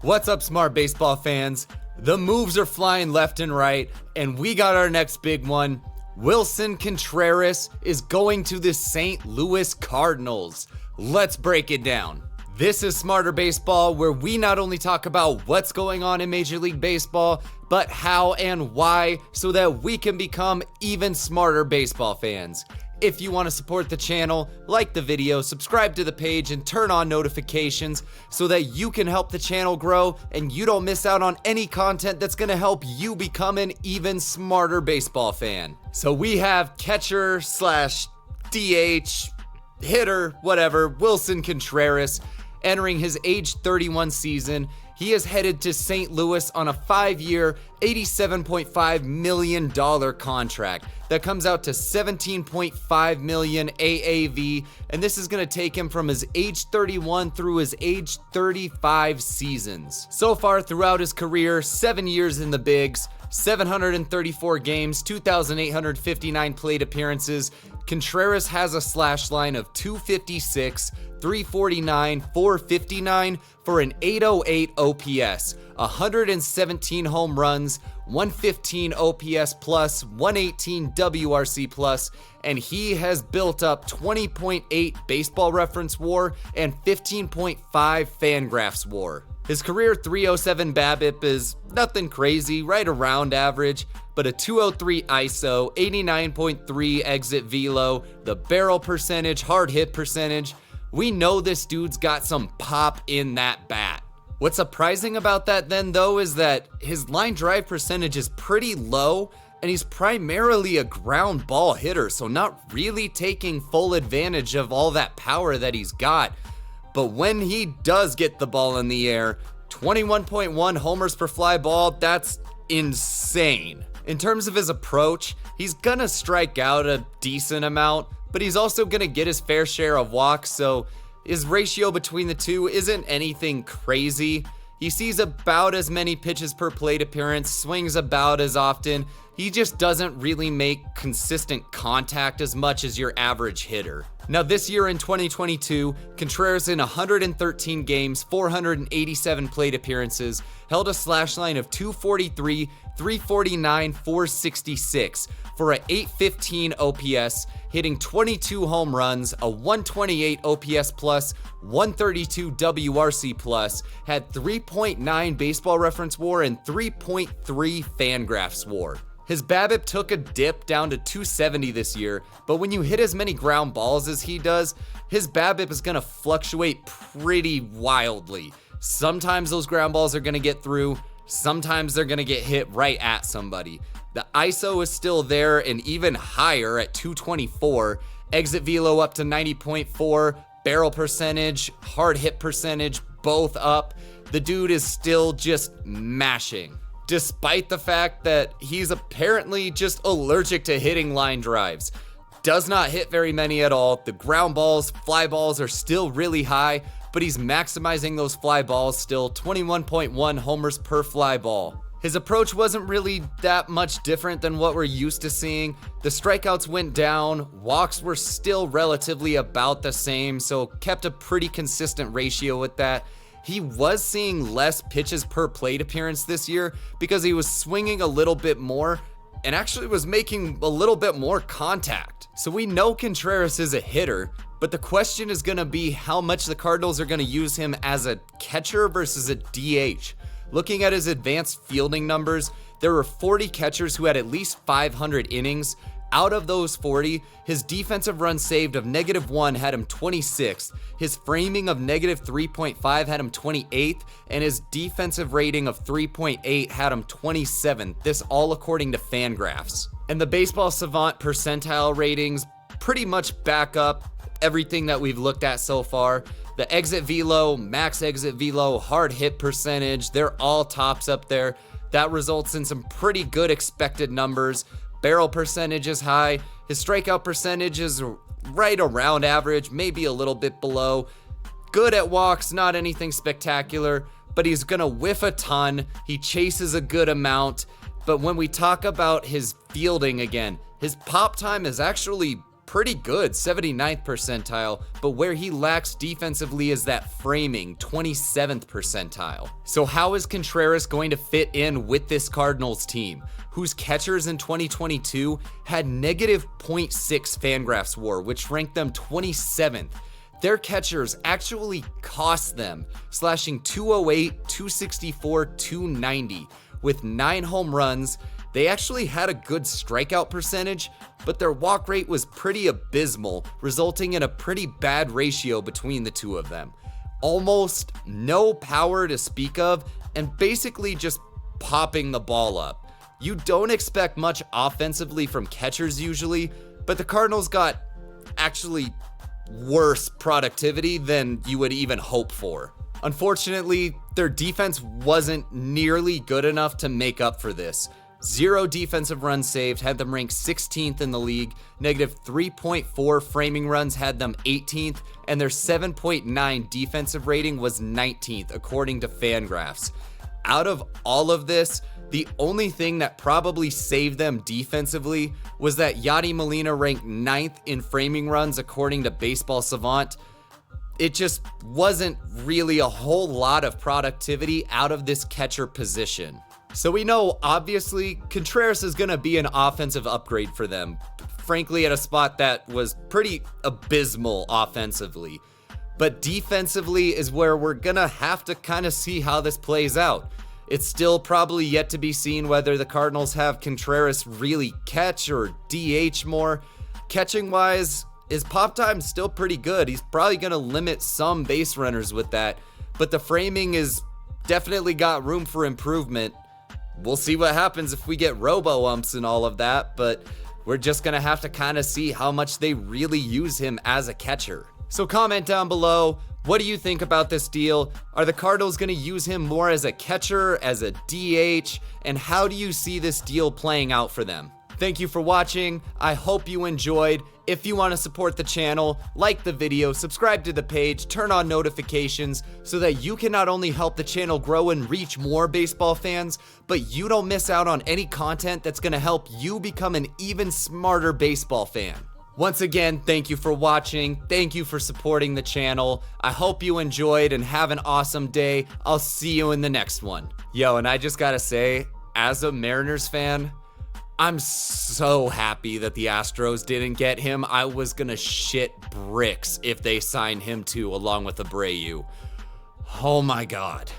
What's up, Smartr Baseball fans? The moves are flying left and right, and we got our next big one. Willson Contreras is going to the St. Louis Cardinals. Let's break it down. This is Smartr Baseball, where we not only talk about what's going on in Major League Baseball, but how and why, so that we can become even smarter baseball fans. If you want to support the channel, like the video, subscribe to the page, and turn on notifications so that you can help the channel grow and you don't miss out on any content that's going to help you become an even smarter baseball fan. So we have catcher slash DH, hitter, whatever, Willson Contreras, entering his age 31 season. He is headed to St. Louis on a 5-year, $87.5 million contract that comes out to $17.5 million AAV, and this is going to take him from his age 31 through his age 35 seasons. So far throughout his career, 7 years in the bigs, 734 games, 2,859 plate appearances. Contreras has a slash line of 256, 349, 459 for an 808 OPS, 117 home runs, 115 OPS plus, 118 WRC plus, and he has built up 20.8 baseball reference WAR and 15.5 Fangraphs WAR. His career 307 BABIP is nothing crazy, right around average, but a 203 ISO, 89.3 exit velo, the barrel percentage, hard hit percentage. We know this dude's got some pop in that bat. What's surprising about that then though is that his line drive percentage is pretty low, and he's primarily a ground ball hitter, so not really taking full advantage of all that power that he's got. But when he does get the ball in the air, 21.1 homers per fly ball, that's insane. In terms of his approach, he's gonna strike out a decent amount, but he's also gonna get his fair share of walks, so his ratio between the two isn't anything crazy. He sees about as many pitches per plate appearance, swings about as often. He just doesn't really make consistent contact as much as your average hitter. Now this year in 2022, Contreras in 113 games, 487 plate appearances, held a slash line of 243, 349, 466 for a 815 OPS, hitting 22 home runs, a 128 OPS plus, 132 WRC plus, had 3.9 baseball reference WAR and 3.3 Fangraphs WAR. His BABIP took a dip down to 270 this year, but when you hit as many ground balls as he does, his BABIP is gonna fluctuate pretty wildly. Sometimes those ground balls are gonna get through, sometimes they're gonna get hit right at somebody. The ISO is still there and even higher at 224, exit velo up to 90.4, barrel percentage, hard hit percentage, both up. The dude is still just mashing, despite the fact that he's apparently just allergic to hitting line drives. Does not hit very many at all. The ground balls, fly balls are still really high, but he's maximizing those fly balls still, 21.1 homers per fly ball. His approach wasn't really that much different than what we're used to seeing. The strikeouts went down, walks were still relatively about the same, so kept a pretty consistent ratio with that. He was seeing less pitches per plate appearance this year because he was swinging a little bit more and actually was making a little bit more contact. So we know Contreras is a hitter, but the question is gonna be how much the Cardinals are gonna use him as a catcher versus a DH. Looking at his advanced fielding numbers, there were 40 catchers who had at least 500 innings. Out of those 40, his defensive runs saved of -1 had him 26th, his framing of -3.5 had him 28th, and his defensive rating of 3.8 had him 27th, this all according to Fangraphs. And the Baseball Savant percentile ratings pretty much back up everything that we've looked at so far. The exit velo, max exit velo, hard hit percentage, they're all tops up there. That results in some pretty good expected numbers. Barrel percentage is high. His strikeout percentage is right around average, maybe a little bit below. Good at walks, not anything spectacular, but he's gonna whiff a ton. He chases a good amount. But when we talk about his fielding again, his pop time is actually pretty good, 79th percentile, but where he lacks defensively is that framing, 27th percentile. So how is Contreras going to fit in with this Cardinals team, whose catchers in 2022 had negative .6 Fangraphs WAR, which ranked them 27th? Their catchers actually cost them, slashing 208, 264, 290. With 9 home runs, they actually had a good strikeout percentage, but their walk rate was pretty abysmal, resulting in a pretty bad ratio between the two of them. Almost no power to speak of, and basically just popping the ball up. You don't expect much offensively from catchers usually, but the Cardinals got actually worse productivity than you would even hope for. Unfortunately, their defense wasn't nearly good enough to make up for this. 0 defensive runs saved had them ranked 16th in the league, negative 3.4 framing runs had them 18th, and their 7.9 defensive rating was 19th according to Fangraphs. Out of all of this, the only thing that probably saved them defensively was that Yadi Molina ranked 9th in framing runs according to Baseball Savant. It just wasn't really a whole lot of productivity out of this catcher position. So we know, obviously, Contreras is going to be an offensive upgrade for them, frankly at a spot that was pretty abysmal offensively. But defensively is where we're going to have to kind of see how this plays out. It's still probably yet to be seen whether the Cardinals have Contreras really catch or DH more. Catching wise, his pop time's still pretty good. He's probably going to limit some base runners with that, but the framing is definitely got room for improvement. We'll see what happens if we get robo-umps and all of that, but we're just going to have to kind of see how much they really use him as a catcher. So comment down below, what do you think about this deal? Are the Cardinals going to use him more as a catcher, as a DH, and how do you see this deal playing out for them? Thank you for watching. I hope you enjoyed. If you want to support the channel, like the video, subscribe to the page, turn on notifications so that you can not only help the channel grow and reach more baseball fans, but you don't miss out on any content that's going to help you become an even smarter baseball fan. Once again, thank you for watching. Thank you for supporting the channel. I hope you enjoyed and have an awesome day. I'll see you in the next one. Yo, and I just gotta say, as a Mariners fan, I'm so happy that the Astros didn't get him. I was gonna shit bricks if they signed him too, along with Abreu. Oh my God.